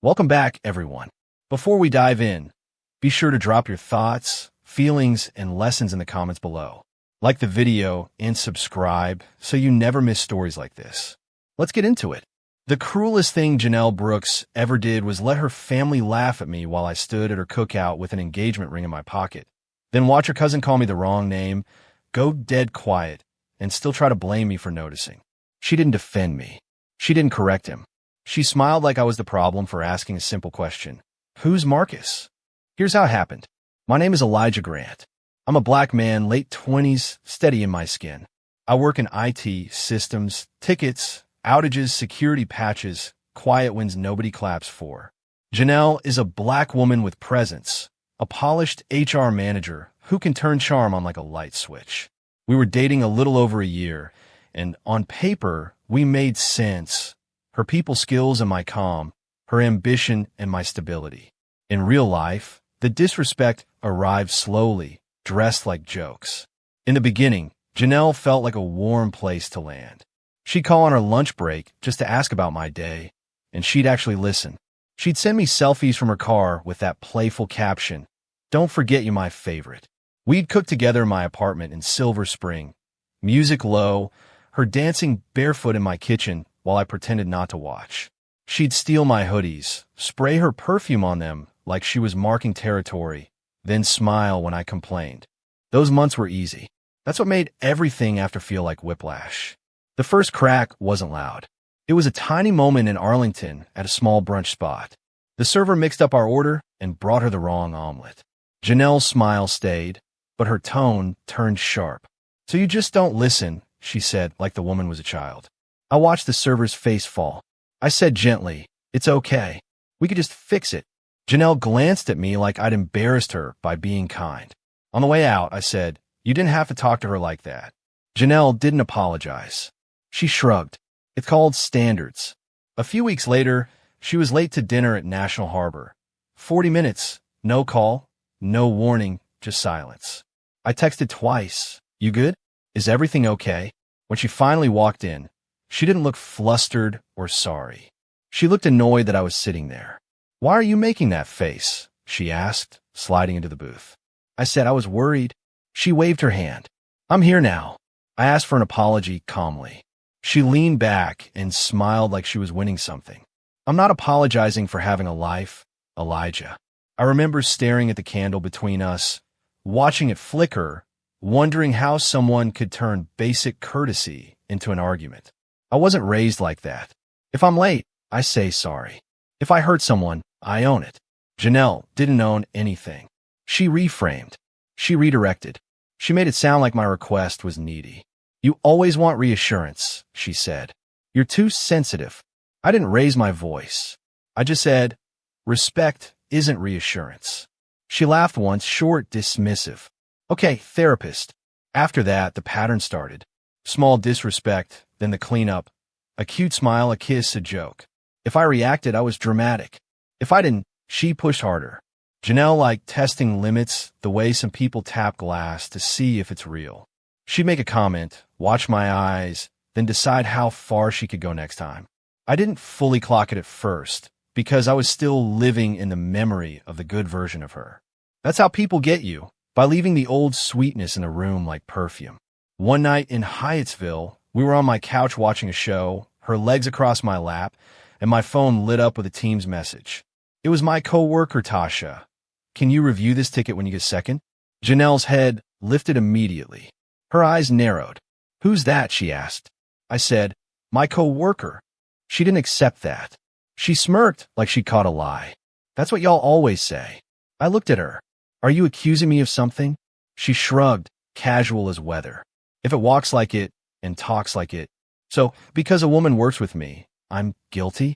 Welcome back, everyone. Before we dive in, be sure to drop your thoughts, feelings, and lessons in the comments below. Like the video and subscribe so you never miss stories like this. Let's get into it. The cruelest thing Janelle Brooks ever did was let her family laugh at me while I stood at her cookout with an engagement ring in my pocket. Then watch her cousin call me the wrong name, go dead quiet, and still try to blame me for noticing. She didn't defend me. She didn't correct him. She smiled like I was the problem for asking a simple question. Who's Marcus? Here's how it happened. My name is Elijah Grant. I'm a black man, late 20s, steady in my skin. I work in IT, systems, tickets, outages, security patches, quiet wins nobody claps for. Janelle is a black woman with presence, a polished HR manager who can turn charm on like a light switch. We were dating a little over a year, and on paper, we made sense. Her people skills and my calm, her ambition and my stability. In real life, the disrespect arrived slowly, dressed like jokes. In the beginning, Janelle felt like a warm place to land. She'd call on her lunch break just to ask about my day, and she'd actually listen. She'd send me selfies from her car with that playful caption, "Don't forget you're my favorite." We'd cook together in my apartment in Silver Spring, music low, her dancing barefoot in my kitchen while I pretended not to watch. She'd steal my hoodies, spray her perfume on them like she was marking territory, then smile when I complained. Those months were easy. That's what made everything after feel like whiplash. The first crack wasn't loud. It was a tiny moment in Arlington at a small brunch spot. The server mixed up our order and brought her the wrong omelet. Janelle's smile stayed, but her tone turned sharp. "So you just don't listen," she said, like the woman was a child. I watched the server's face fall. I said gently, "It's okay. We could just fix it." Janelle glanced at me like I'd embarrassed her by being kind. On the way out, I said, "You didn't have to talk to her like that." Janelle didn't apologize. She shrugged. It's called standards. A few weeks later, she was late to dinner at National Harbor. 40 minutes, no call, no warning, just silence. I texted twice. "You good? Is everything okay?" When she finally walked in, she didn't look flustered or sorry. She looked annoyed that I was sitting there. "Why are you making that face?" she asked, sliding into the booth. I said I was worried. She waved her hand. "I'm here now." I asked for an apology calmly. She leaned back and smiled like she was winning something. "I'm not apologizing for having a life, Elijah." I remember staring at the candle between us, watching it flicker, wondering how someone could turn basic courtesy into an argument. I wasn't raised like that. If I'm late, I say sorry. If I hurt someone, I own it. Janelle didn't own anything. She reframed. She redirected. She made it sound like my request was needy. "You always want reassurance," she said. "You're too sensitive." I didn't raise my voice. I just said, "Respect isn't reassurance." She laughed once, short, dismissive. "Okay, therapist." After that, the pattern started. Small disrespect, then the cleanup. A cute smile, a kiss, a joke. If I reacted, I was dramatic. If I didn't, she pushed harder. Janelle liked testing limits the way some people tap glass to see if it's real. She'd make a comment, watch my eyes, then decide how far she could go next time. I didn't fully clock it at first, because I was still living in the memory of the good version of her. That's how people get you, by leaving the old sweetness in the room like perfume. One night in Hyattsville, we were on my couch watching a show, her legs across my lap, and my phone lit up with a Teams message. It was my coworker, Tasha. "Can you review this ticket when you get a second?" Janelle's head lifted immediately. Her eyes narrowed. "Who's that?" she asked. I said, "My coworker." She didn't accept that. She smirked like she caught a lie. "That's what y'all always say." I looked at her. "Are you accusing me of something?" She shrugged, casual as weather. "If it walks like it and talks like it, so because a woman works with me, I'm guilty?"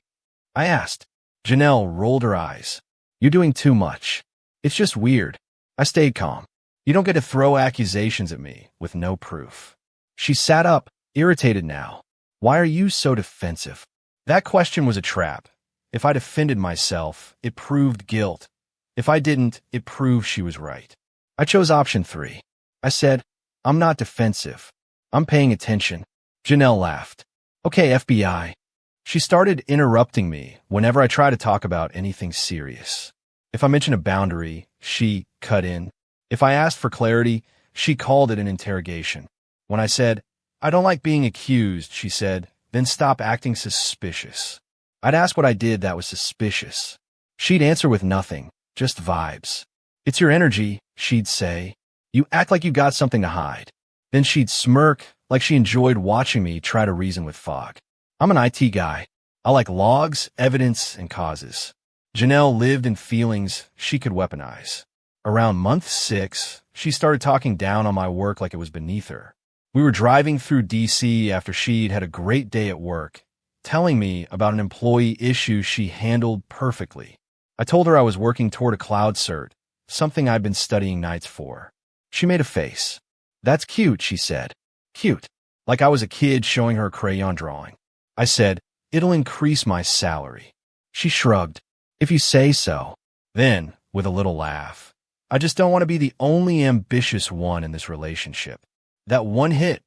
I asked. Janelle rolled her eyes. "You're doing too much. It's just weird." I stayed calm. "You don't get to throw accusations at me with no proof." She sat up, irritated now. "Why are you so defensive?" That question was a trap. If I defended myself, it proved guilt. If I didn't, it proved she was right. I chose option 3. I said, "I'm not defensive. I'm paying attention." Janelle laughed. "Okay, FBI." She started interrupting me whenever I tried to talk about anything serious. If I mentioned a boundary, she cut in. If I asked for clarity, she called it an interrogation. When I said, "I don't like being accused," she said, "then stop acting suspicious." I'd ask what I did that was suspicious. She'd answer with nothing, just vibes. "It's your energy," she'd say. "You act like you got something to hide." Then she'd smirk like she enjoyed watching me try to reason with fog. I'm an IT guy. I like logs, evidence, and causes. Janelle lived in feelings she could weaponize. Around month 6, she started talking down on my work like it was beneath her. We were driving through DC after she'd had a great day at work, telling me about an employee issue she handled perfectly. I told her I was working toward a cloud cert, something I'd been studying nights for. She made a face. "That's cute," she said. Cute. Like I was a kid showing her a crayon drawing. I said, "It'll increase my salary." She shrugged. "If you say so." Then, with a little laugh, "I just don't want to be the only ambitious one in this relationship." That one hit,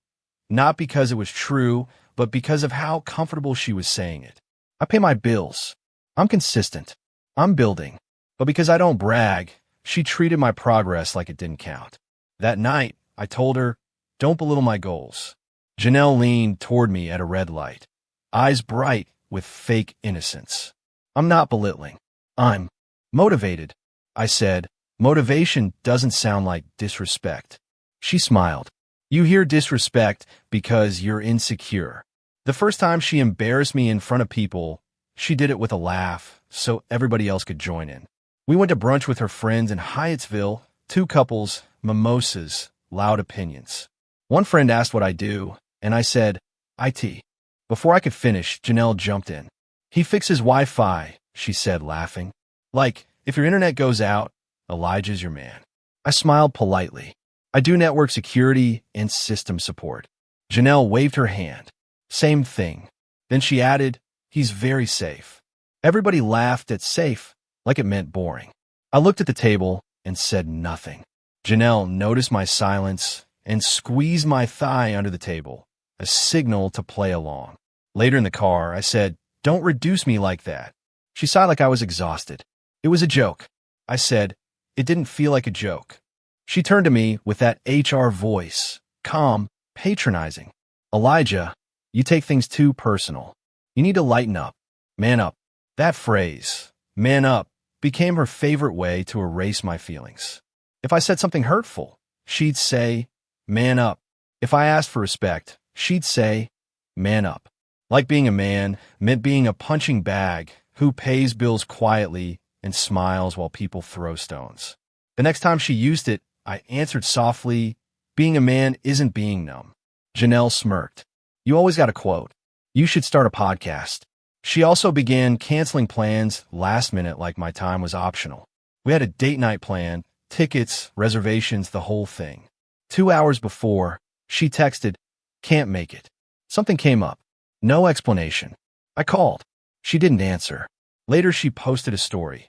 not because it was true, but because of how comfortable she was saying it. I pay my bills. I'm consistent. I'm building. But because I don't brag, she treated my progress like it didn't count. That night, I told her, "Don't belittle my goals." Janelle leaned toward me at a red light, eyes bright with fake innocence. "I'm not belittling. I'm motivated," I said. "Motivation doesn't sound like disrespect." She smiled. "You hear disrespect because you're insecure." The first time she embarrassed me in front of people, she did it with a laugh so everybody else could join in. We went to brunch with her friends in Hyattsville, 2 couples, mimosas, loud opinions. One friend asked what I do, and I said, "IT." Before I could finish, Janelle jumped in. "He fixes Wi-Fi," she said, laughing. "Like, if your internet goes out, Elijah's your man." I smiled politely. "I do network security and system support." Janelle waved her hand. "Same thing." Then she added, "He's very safe." Everybody laughed at safe, like it meant boring. I looked at the table and said nothing. Janelle noticed my silence and squeezed my thigh under the table, a signal to play along. Later in the car, I said, "Don't reduce me like that." She sighed like I was exhausted. "It was a joke." I said, "It didn't feel like a joke." She turned to me with that HR voice, calm, patronizing. "Elijah, you take things too personal. You need to lighten up. Man up." That phrase, "man up," became her favorite way to erase my feelings. If I said something hurtful, she'd say, "Man up." If I asked for respect, she'd say, "Man up." Like being a man meant being a punching bag who pays bills quietly and smiles while people throw stones. The next time she used it, I answered softly, "Being a man isn't being numb." Janelle smirked. "You always got a quote. You should start a podcast." She also began canceling plans last minute like my time was optional. We had a date night planned, tickets, reservations, the whole thing. 2 hours before, she texted, "Can't make it." Something came up. No explanation. I called. She didn't answer. Later, she posted a story.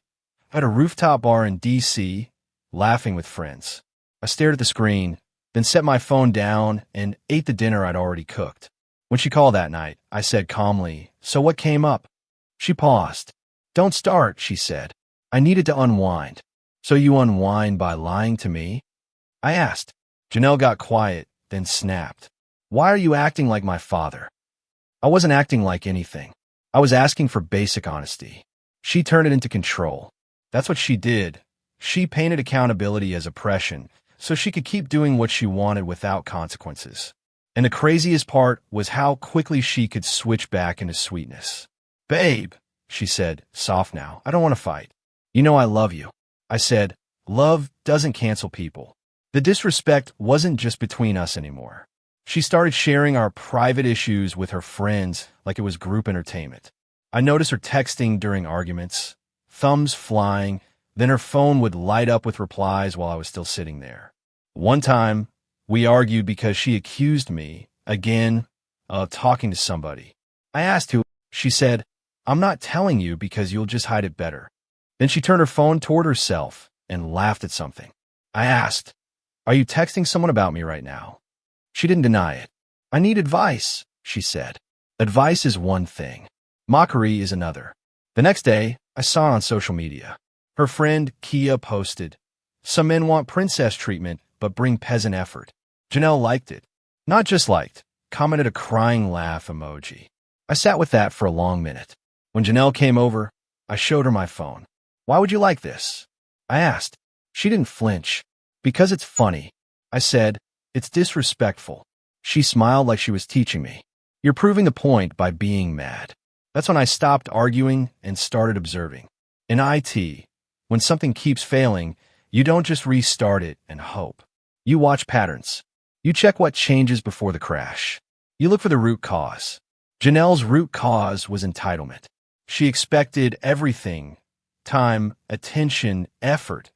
At a rooftop bar in DC, laughing with friends. I stared at the screen, then set my phone down and ate the dinner I'd already cooked. When she called that night, I said calmly, "So what came up?" She paused. "Don't start," she said. I needed to unwind. "So you unwind by lying to me?" I asked. Janelle got quiet, then snapped. "Why are you acting like my father?" I wasn't acting like anything. I was asking for basic honesty. She turned it into control. That's what she did. She painted accountability as oppression, so she could keep doing what she wanted without consequences. And the craziest part was how quickly she could switch back into sweetness. "Babe," she said, soft now, "I don't want to fight. You know I love you." I said, "Love doesn't cancel people." The disrespect wasn't just between us anymore. She started sharing our private issues with her friends like it was group entertainment. I noticed her texting during arguments, thumbs flying, then her phone would light up with replies while I was still sitting there. One time, we argued because she accused me, again, of talking to somebody. I asked who. She said, "I'm not telling you because you'll just hide it better." Then she turned her phone toward herself and laughed at something. I asked, "Are you texting someone about me right now?" She didn't deny it. "I need advice," she said. Advice is one thing. Mockery is another. The next day, I saw it on social media. Her friend Kia posted, "Some men want princess treatment, but bring peasant effort." Janelle liked it. Not just liked, commented a crying laugh emoji. I sat with that for a long minute. When Janelle came over, I showed her my phone. "Why would you like this?" I asked. She didn't flinch. "Because it's funny." I said, "It's disrespectful." She smiled like she was teaching me. "You're proving the point by being mad." That's when I stopped arguing and started observing. In IT, when something keeps failing, you don't just restart it and hope. You watch patterns. You check what changes before the crash. You look for the root cause. Janelle's root cause was entitlement. She expected everything, time, attention, effort,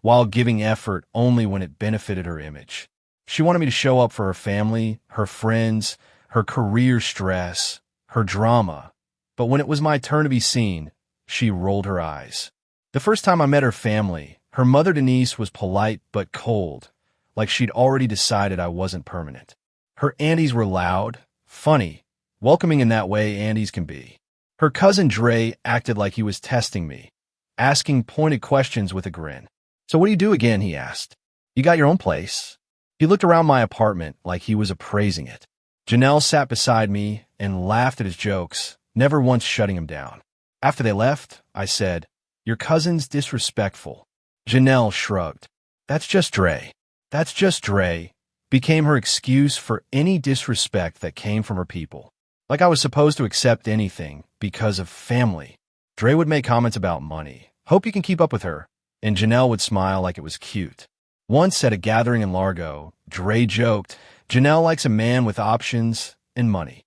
while giving effort only when it benefited her image. She wanted me to show up for her family, her friends, her career stress, her drama. But when it was my turn to be seen, she rolled her eyes. The first time I met her family, her mother Denise was polite but cold, like she'd already decided I wasn't permanent. Her aunties were loud, funny, welcoming in that way aunties can be. Her cousin Dre acted like he was testing me, asking pointed questions with a grin. "So what do you do again?" he asked. "You got your own place?" He looked around my apartment like he was appraising it. Janelle sat beside me and laughed at his jokes, never once shutting him down. After they left, I said, "Your cousin's disrespectful." Janelle shrugged. "That's just Dre." "That's just Dre" became her excuse for any disrespect that came from her people. Like I was supposed to accept anything because of family. Dre would make comments about money. "Hope you can keep up with her." And Janelle would smile like it was cute. Once at a gathering in Largo, Dre joked, "Janelle likes a man with options and money."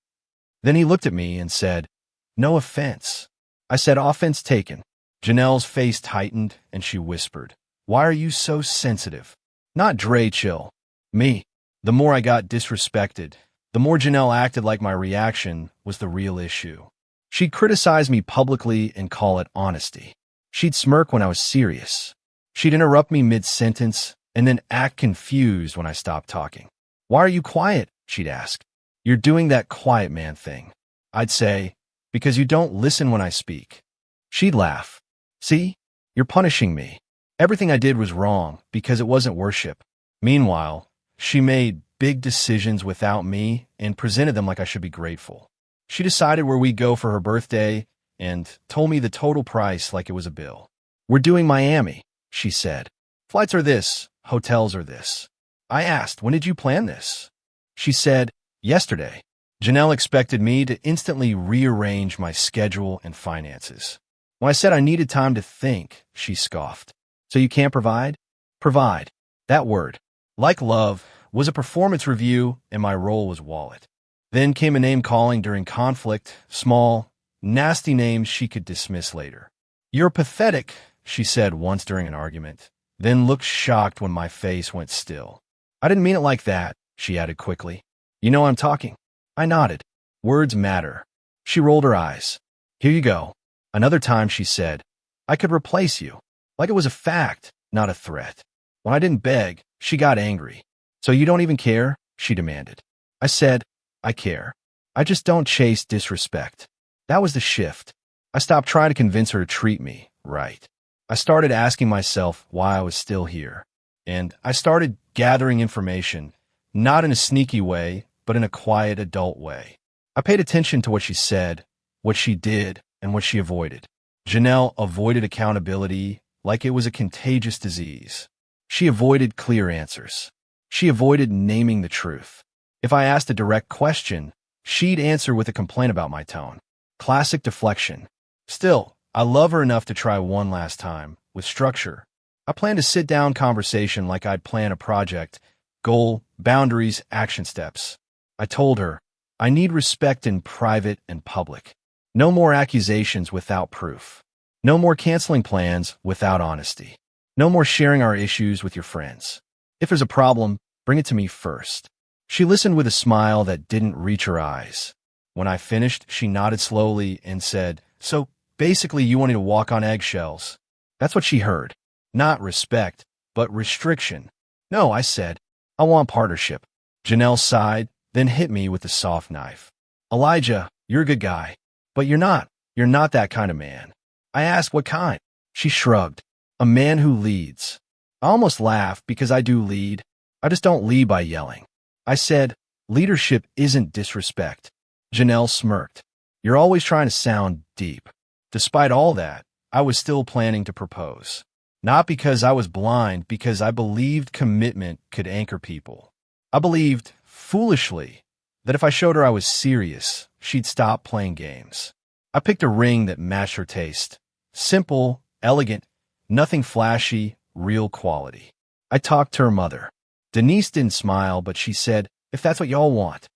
Then he looked at me and said, "No offense." I said, "Offense taken." Janelle's face tightened and she whispered, "Why are you so sensitive?" Not Dre, chill. Me. The more I got disrespected, the more Janelle acted like my reaction was the real issue. She'd criticize me publicly and call it honesty. She'd smirk when I was serious. She'd interrupt me mid-sentence and then act confused when I stopped talking. "Why are you quiet?" she'd ask. "You're doing that quiet man thing." I'd say, "Because you don't listen when I speak." She'd laugh. "See? You're punishing me." Everything I did was wrong because it wasn't worship. Meanwhile, she made big decisions without me and presented them like I should be grateful. She decided where we'd go for her birthday and told me the total price like it was a bill. "We're doing Miami," she said. "Flights are this, hotels are this." I asked, "When did you plan this?" She said, "Yesterday." Janelle expected me to instantly rearrange my schedule and finances. When I said I needed time to think, she scoffed. "So you can't provide?" Provide. That word, like love, was a performance review and my role was wallet. Then came a name-calling during conflict, small, nasty names she could dismiss later. "You're pathetic," she said once during an argument, then looked shocked when my face went still. "I didn't mean it like that," she added quickly. "You know I'm talking." I nodded. Words matter. She rolled her eyes. "Here you go." Another time she said, "I could replace you," like it was a fact, not a threat. When I didn't beg, she got angry. "So you don't even care?" she demanded. I said, "I care. I just don't chase disrespect." That was the shift. I stopped trying to convince her to treat me right. I started asking myself why I was still here. And I started gathering information, not in a sneaky way, but in a quiet adult way. I paid attention to what she said, what she did, and what she avoided. Janelle avoided accountability like it was a contagious disease. She avoided clear answers. She avoided naming the truth. If I asked a direct question, she'd answer with a complaint about my tone. Classic deflection. Still, I love her enough to try one last time, with structure. I planned a sit-down conversation like I'd plan a project, goal, boundaries, action steps. I told her, I need respect in private and public. No more accusations without proof. No more canceling plans without honesty. No more sharing our issues with your friends. If there's a problem, bring it to me first. She listened with a smile that didn't reach her eyes. When I finished, she nodded slowly and said, "So, basically you wanted to walk on eggshells." That's what she heard. Not respect, but restriction. "No," I said. "I want partnership." Janelle sighed, then hit me with a soft knife. "Elijah, you're a good guy, but you're not." You're not that kind of man. I asked what kind. She shrugged. A man who leads. I almost laughed because I do lead. I just don't lead by yelling. I said, leadership isn't disrespect. Janelle smirked. You're always trying to sound deep. Despite all that, I was still planning to propose. Not because I was blind, because I believed commitment could anchor people. I believed, foolishly, that if I showed her I was serious, she'd stop playing games. I picked a ring that matched her taste. Simple, elegant, nothing flashy, real quality. I talked to her mother. Denise didn't smile, but she said, if that's what y'all want.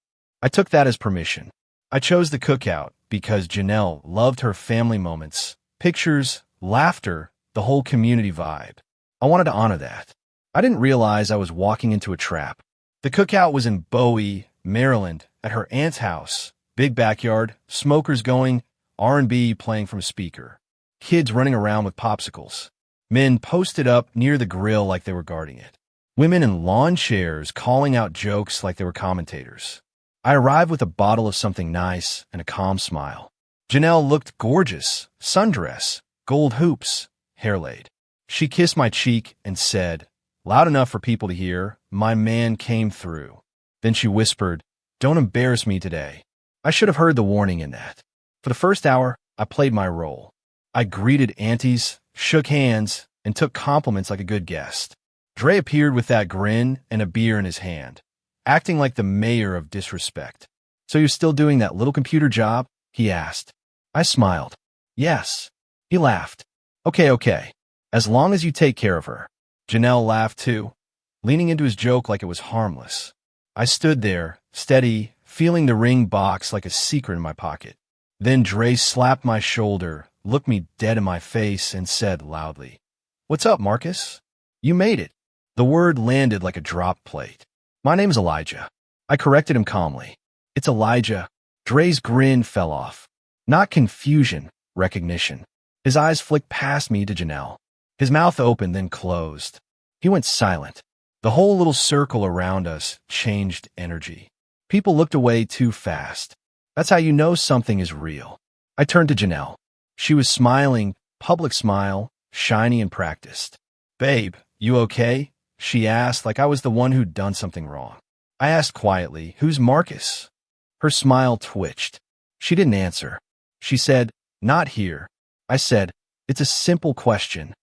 I took that as permission. I chose the cookout because Janelle loved her family moments, pictures, laughter, the whole community vibe. I wanted to honor that. I didn't realize I was walking into a trap. The cookout was in Bowie, Maryland, at her aunt's house. Big backyard, smokers going, R&B playing from a speaker. Kids running around with popsicles. Men posted up near the grill like they were guarding it. Women in lawn chairs calling out jokes like they were commentators. I arrived with a bottle of something nice and a calm smile. Janelle looked gorgeous, sundress, gold hoops, hair laid. She kissed my cheek and said, loud enough for people to hear, my man came through. Then she whispered, don't embarrass me today. I should have heard the warning in that. For the first hour, I played my role. I greeted aunties, shook hands, and took compliments like a good guest. Dre appeared with that grin and a beer in his hand, acting like the mayor of disrespect. So you're still doing that little computer job? He asked. I smiled. Yes. He laughed. Okay. As long as you take care of her. Janelle laughed too, leaning into his joke like it was harmless. I stood there, steady, feeling the ring box like a secret in my pocket. Then Dre slapped my shoulder, looked me dead in my face, and said loudly, what's up, Marcus? You made it. The word landed like a drop plate. My name's Elijah. I corrected him calmly. It's Elijah. Dre's grin fell off. Not confusion, recognition. His eyes flicked past me to Janelle. His mouth opened, then closed. He went silent. The whole little circle around us changed energy. People looked away too fast. That's how you know something is real. I turned to Janelle. She was smiling, public smile, shiny and practiced. Babe, you okay? She asked like I was the one who'd done something wrong. I asked quietly, who's Marcus? Her smile twitched. She didn't answer. She said, not here. I said, it's a simple question.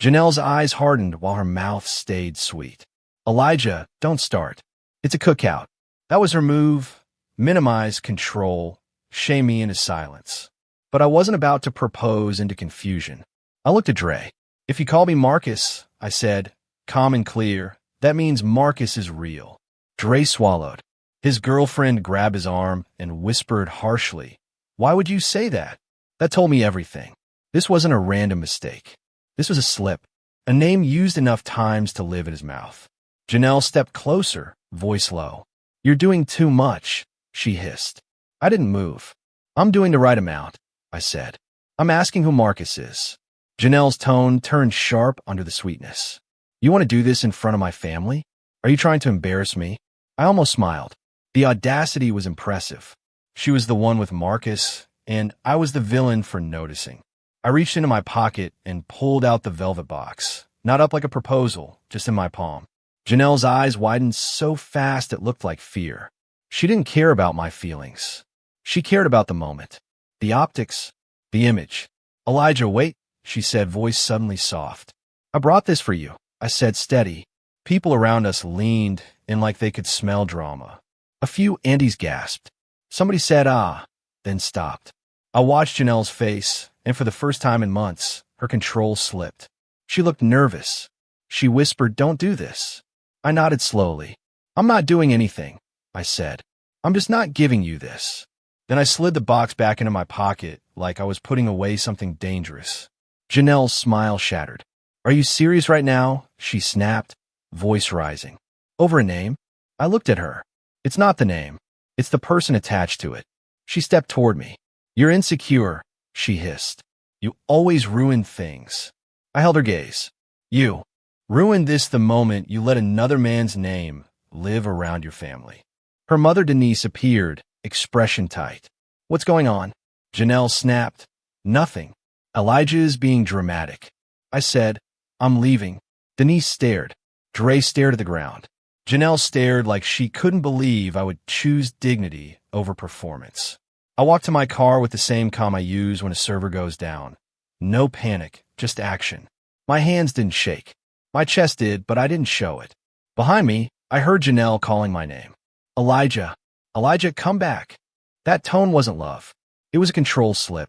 Janelle's eyes hardened while her mouth stayed sweet. Elijah, don't start. It's a cookout. That was her move. Minimize, control, shame me into silence. But I wasn't about to propose into confusion. I looked at Dre. If you call me Marcus, I said, calm and clear, that means Marcus is real. Dre swallowed. His girlfriend grabbed his arm and whispered harshly, why would you say that? That told me everything. This wasn't a random mistake. This was a slip, a name used enough times to live in his mouth. Janelle stepped closer, voice low. You're doing too much, she hissed. I didn't move. I'm doing the right amount, I said. I'm asking who Marcus is. Janelle's tone turned sharp under the sweetness. You want to do this in front of my family? Are you trying to embarrass me? I almost smiled. The audacity was impressive. She was the one with Marcus, and I was the villain for noticing. I reached into my pocket and pulled out the velvet box, not up like a proposal, just in my palm. Janelle's eyes widened so fast it looked like fear. She didn't care about my feelings. She cared about the moment, the optics, the image. Elijah, wait, she said, voice suddenly soft. I brought this for you, I said, steady. People around us leaned in like they could smell drama. A few aunties gasped. Somebody said, ah, then stopped. I watched Janelle's face, and for the first time in months, her control slipped. She looked nervous. She whispered, don't do this. I nodded slowly. I'm not doing anything, I said. I'm just not giving you this. Then I slid the box back into my pocket like I was putting away something dangerous. Janelle's smile shattered. Are you serious right now? She snapped, voice rising. Over a name? I looked at her. It's not the name. It's the person attached to it. She stepped toward me. You're insecure, she hissed. You always ruin things. I held her gaze. You ruined this the moment you let another man's name live around your family. Her mother Denise appeared, expression tight. What's going on? Janelle snapped, Nothing. Elijah is being dramatic. I said, I'm leaving. Denise stared. Dre stared at the ground. Janelle stared like she couldn't believe I would choose dignity over performance. I walked to my car with the same calm I use when a server goes down. No panic, just action. My hands didn't shake. My chest did, but I didn't show it. Behind me, I heard Janelle calling my name. Elijah. Elijah, come back. That tone wasn't love. It was a control slip.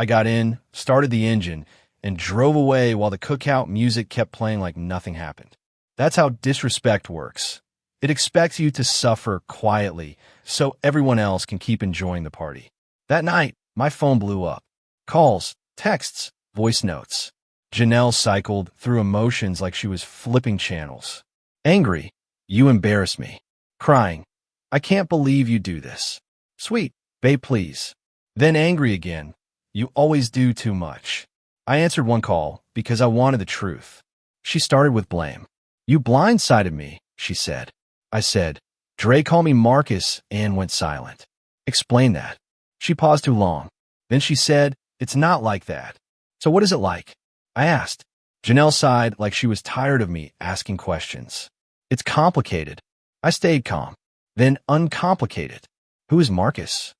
I got in, started the engine, and drove away while the cookout music kept playing like nothing happened. That's how disrespect works. It expects you to suffer quietly so everyone else can keep enjoying the party. That night, my phone blew up. Calls, texts, voice notes. Janelle cycled through emotions like she was flipping channels. Angry, you embarrass me. Crying, I can't believe you do this. Sweet, babe, please. Then angry again, you always do too much. I answered one call because I wanted the truth. She started with blame. You blindsided me, she said. I said, Dre called me Marcus, and went silent. Explain that. She paused too long. Then she said, it's not like that. So what is it like? I asked. Janelle sighed like she was tired of me asking questions. It's complicated. I stayed calm. Then uncomplicated. Who is Marcus?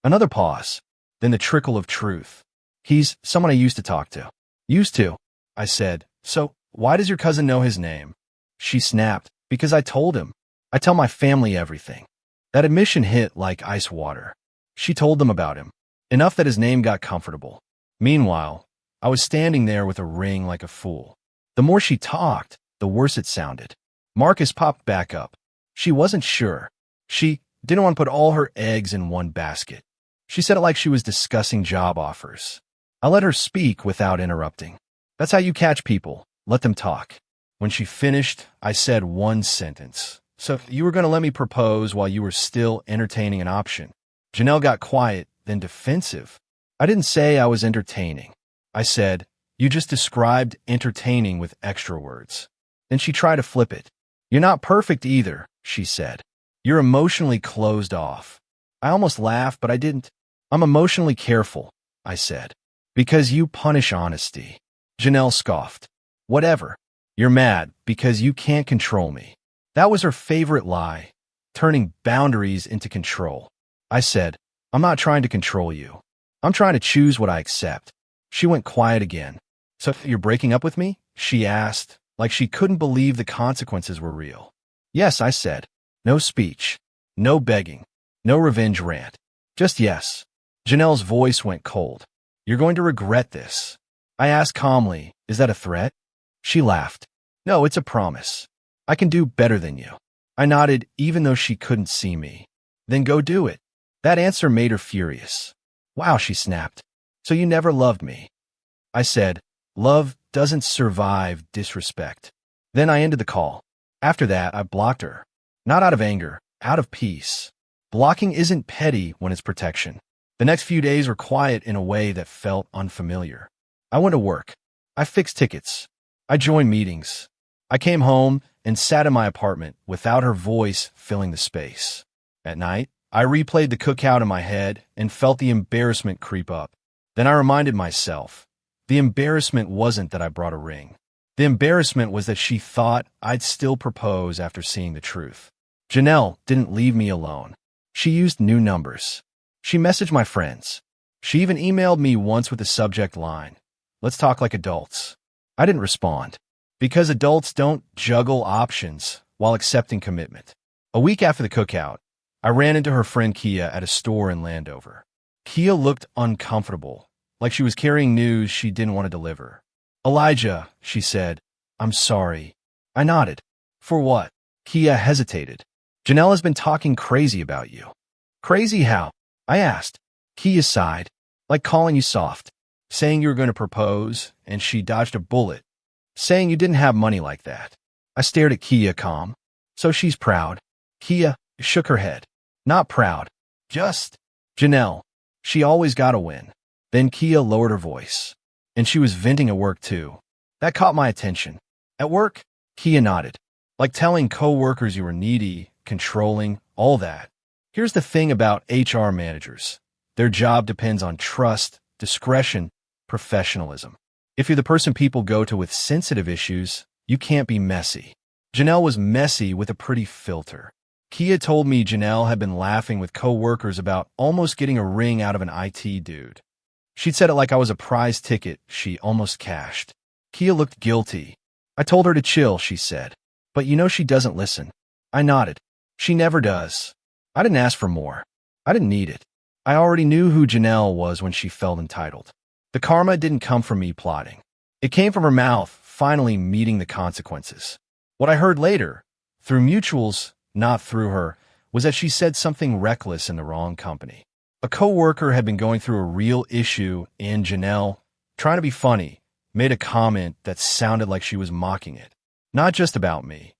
Another pause. Then the trickle of truth. He's someone I used to talk to. Used to, I said. So why does your cousin know his name? She snapped. Because I told him. I tell my family everything. That admission hit like ice water. She told them about him. Enough that his name got comfortable. Meanwhile, I was standing there with a ring like a fool. The more she talked, the worse it sounded. Marcus popped back up. She wasn't sure. She didn't want to put all her eggs in one basket. She said it like she was discussing job offers. I let her speak without interrupting. That's how you catch people. Let them talk. When she finished, I said one sentence. So you were going to let me propose while you were still entertaining an option. Janelle got quiet, then defensive. I didn't say I was entertaining. I said, you just described entertaining with extra words. Then she tried to flip it. You're not perfect either, she said. You're emotionally closed off. I almost laughed, but I didn't. I'm emotionally careful, I said. Because you punish honesty. Janelle scoffed. Whatever. You're mad because you can't control me. That was her favorite lie, turning boundaries into control. I said, I'm not trying to control you. I'm trying to choose what I accept. She went quiet again. So you're breaking up with me? She asked, like she couldn't believe the consequences were real. Yes, I said. No speech. No begging. No revenge rant. Just yes. Janelle's voice went cold. You're going to regret this. I asked calmly, is that a threat? She laughed. No, it's a promise. I can do better than you. I nodded, even though she couldn't see me. Then go do it. That answer made her furious. Wow, she snapped. So you never loved me. I said, love doesn't survive disrespect. Then I ended the call. After that, I blocked her. Not out of anger, out of peace. Blocking isn't petty when it's protection. The next few days were quiet in a way that felt unfamiliar. I went to work. I fixed tickets. I joined meetings. I came home and sat in my apartment without her voice filling the space. At night, I replayed the cookout in my head and felt the embarrassment creep up. Then I reminded myself, the embarrassment wasn't that I brought a ring. The embarrassment was that she thought I'd still propose after seeing the truth. Janelle didn't leave me alone. She used new numbers. She messaged my friends. She even emailed me once with the subject line, let's talk like adults. I didn't respond. Because adults don't juggle options while accepting commitment. A week after the cookout, I ran into her friend Kia at a store in Landover. Kia looked uncomfortable, like she was carrying news she didn't want to deliver. Elijah, she said, I'm sorry. I nodded. For what? Kia hesitated. Janelle has been talking crazy about you. Crazy how? I asked. Kia sighed, like calling you soft, saying you were going to propose, and she dodged a bullet, saying you didn't have money like that. I stared at Kia calm. So she's proud. Kia shook her head. Not proud. Just Janelle. She always got to win. Then Kia lowered her voice. And she was venting at work too. That caught my attention. At work? Kia nodded. Like telling co-workers you were needy, controlling, all that. Here's the thing about HR managers. Their job depends on trust, discretion, professionalism. If you're the person people go to with sensitive issues, you can't be messy. Janelle was messy with a pretty filter. Kia told me Janelle had been laughing with co-workers about almost getting a ring out of an IT dude. She'd said it like I was a prize ticket she almost cashed. Kia looked guilty. I told her to chill, she said. But you know she doesn't listen. I nodded. She never does. I didn't ask for more. I didn't need it. I already knew who Janelle was when she felt entitled. The karma didn't come from me plotting. It came from her mouth finally meeting the consequences. What I heard later, through mutuals, not through her, was that she said something reckless in the wrong company. A coworker had been going through a real issue, and Janelle, trying to be funny, made a comment that sounded like she was mocking it. Not just about me.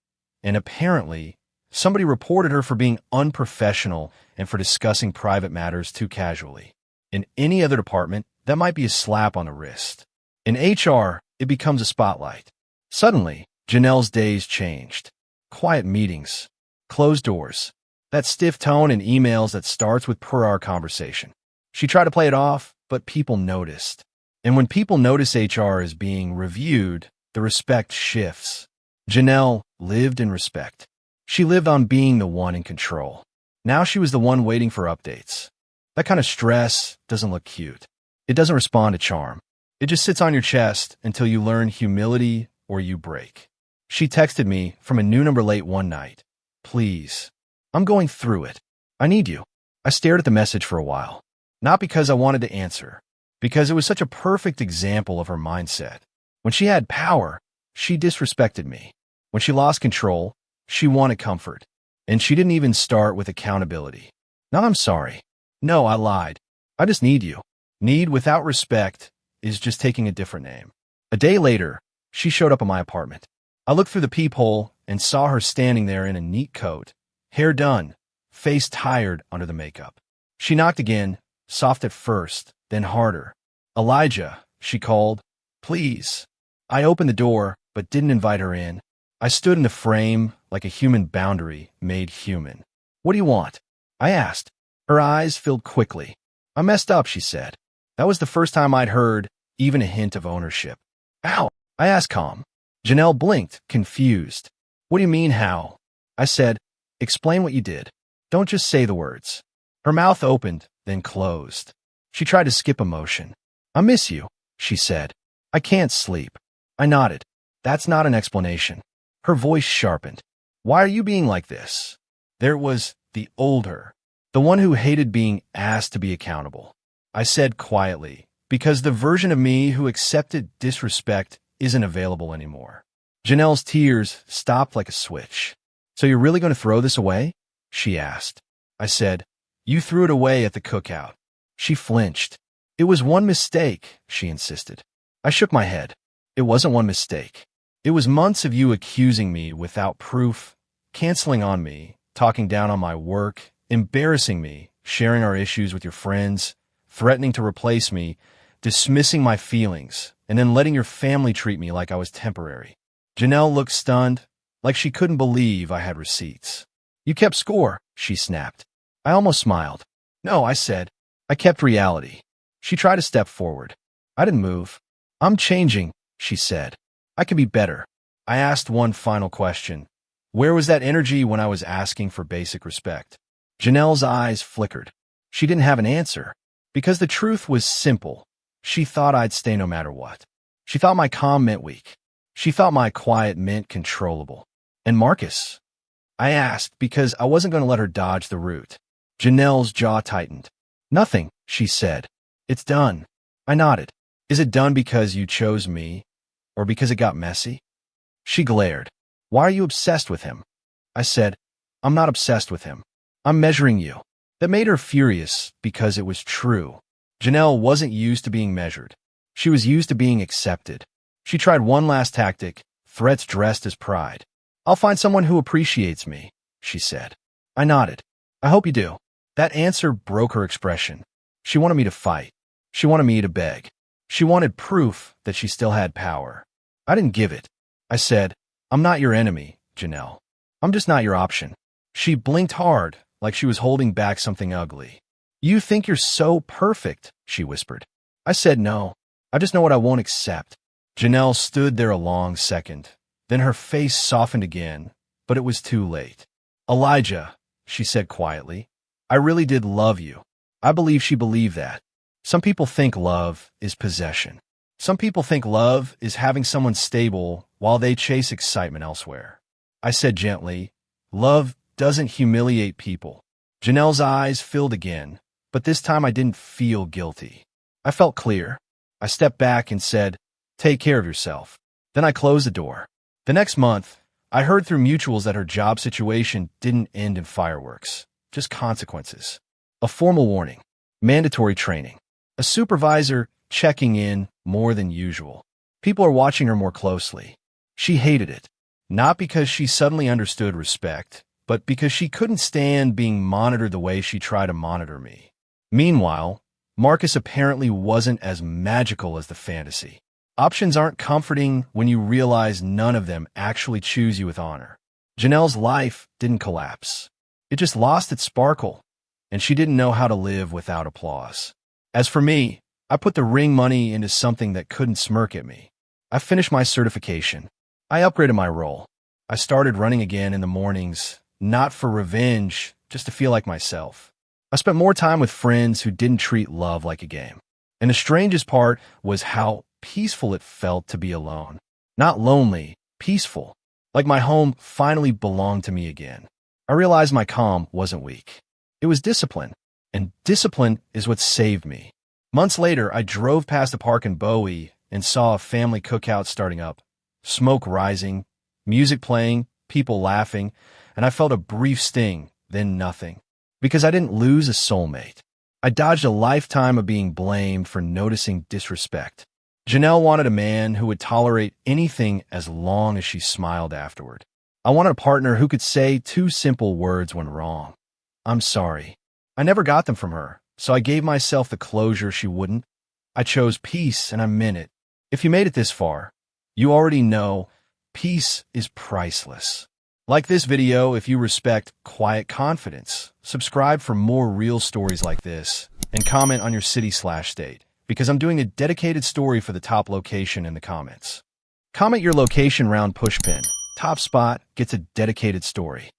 And apparently, somebody reported her for being unprofessional and for discussing private matters too casually. In any other department, that might be a slap on the wrist. In HR, it becomes a spotlight. Suddenly, Janelle's days changed. Quiet meetings, closed doors, that stiff tone in emails that starts with per our conversation. She tried to play it off, but people noticed. And when people notice HR is being reviewed, the respect shifts. Janelle lived in respect. She lived on being the one in control. Now she was the one waiting for updates. That kind of stress doesn't look cute. It doesn't respond to charm. It just sits on your chest until you learn humility or you break. She texted me from a new number late one night. Please. I'm going through it. I need you. I stared at the message for a while. Not because I wanted to answer, because it was such a perfect example of her mindset. When she had power, she disrespected me. When she lost control, she wanted comfort. And she didn't even start with accountability. Now I'm sorry. No, I lied. I just need you. Need without respect is just taking a different name. A day later, she showed up at my apartment. I looked through the peephole and saw her standing there in a neat coat, hair done, face tired under the makeup. She knocked again, soft at first, then harder. Elijah, she called. Please. I opened the door, but didn't invite her in. I stood in the frame like a human boundary made human. What do you want? I asked. Her eyes filled quickly. I messed up, she said. That was the first time I'd heard even a hint of ownership. How? I asked calm. Janelle blinked, confused. What do you mean, how? I said, explain what you did. Don't just say the words. Her mouth opened, then closed. She tried to skip emotion. I miss you, she said. I can't sleep. I nodded. That's not an explanation. Her voice sharpened. Why are you being like this? There was the older, the one who hated being asked to be accountable. I said quietly, because the version of me who accepted disrespect isn't available anymore. Janelle's tears stopped like a switch. So you're really going to throw this away? She asked. I said, you threw it away at the cookout. She flinched. It was one mistake, she insisted. I shook my head. It wasn't one mistake. It was months of you accusing me without proof, canceling on me, talking down on my work, embarrassing me, sharing our issues with your friends, threatening to replace me, dismissing my feelings, and then letting your family treat me like I was temporary. Janelle looked stunned, like she couldn't believe I had receipts. You kept score, she snapped. I almost smiled. No, I said. I kept reality. She tried to step forward. I didn't move. I'm changing, she said. I can be better. I asked one final question. Where was that energy when I was asking for basic respect? Janelle's eyes flickered. She didn't have an answer, because the truth was simple. She thought I'd stay no matter what. She thought my calm meant weak. She thought my quiet meant controllable. And Marcus? I asked because I wasn't going to let her dodge the route. Janelle's jaw tightened. Nothing, she said. It's done. I nodded. Is it done because you chose me? Or because it got messy? She glared. Why are you obsessed with him? I said, I'm not obsessed with him. I'm measuring you. That made her furious because it was true. Janelle wasn't used to being measured. She was used to being accepted. She tried one last tactic, threats dressed as pride. I'll find someone who appreciates me, she said. I nodded. I hope you do. That answer broke her expression. She wanted me to fight. She wanted me to beg. She wanted proof that she still had power. I didn't give it. I said, I'm not your enemy, Janelle. I'm just not your option. She blinked hard, like she was holding back something ugly. You think you're so perfect, she whispered. I said no. I just know what I won't accept. Janelle stood there a long second. Then her face softened again, but it was too late. Elijah, she said quietly, I really did love you. I believe she believed that. Some people think love is possession. Some people think love is having someone stable while they chase excitement elsewhere. I said gently, love doesn't humiliate people. Janelle's eyes filled again, but this time I didn't feel guilty. I felt clear. I stepped back and said, take care of yourself. Then I closed the door. The next month, I heard through mutuals that her job situation didn't end in fireworks, just consequences. A formal warning, mandatory training, a supervisor checking in more than usual. People are watching her more closely. She hated it, not because she suddenly understood respect, but because she couldn't stand being monitored the way she tried to monitor me. Meanwhile, Marcus apparently wasn't as magical as the fantasy. Options aren't comforting when you realize none of them actually choose you with honor. Janelle's life didn't collapse. It just lost its sparkle, and she didn't know how to live without applause. As for me, I put the ring money into something that couldn't smirk at me. I finished my certification. I upgraded my role. I started running again in the mornings, not for revenge, just to feel like myself. I spent more time with friends who didn't treat love like a game. And the strangest part was how peaceful it felt to be alone. Not lonely, peaceful. Like my home finally belonged to me again. I realized my calm wasn't weak. It was discipline. And discipline is what saved me. Months later, I drove past a park in Bowie and saw a family cookout starting up. Smoke rising, music playing, people laughing, and I felt a brief sting, then nothing. Because I didn't lose a soulmate. I dodged a lifetime of being blamed for noticing disrespect. Janelle wanted a man who would tolerate anything as long as she smiled afterward. I wanted a partner who could say two simple words when wrong. I'm sorry. I never got them from her, so I gave myself the closure she wouldn't. I chose peace, and I meant it. If you made it this far, you already know peace is priceless. Like this video if you respect quiet confidence. Subscribe for more real stories like this, and comment on your city/state, because I'm doing a dedicated story for the top location in the comments. Comment your location round pushpin. Top spot gets a dedicated story.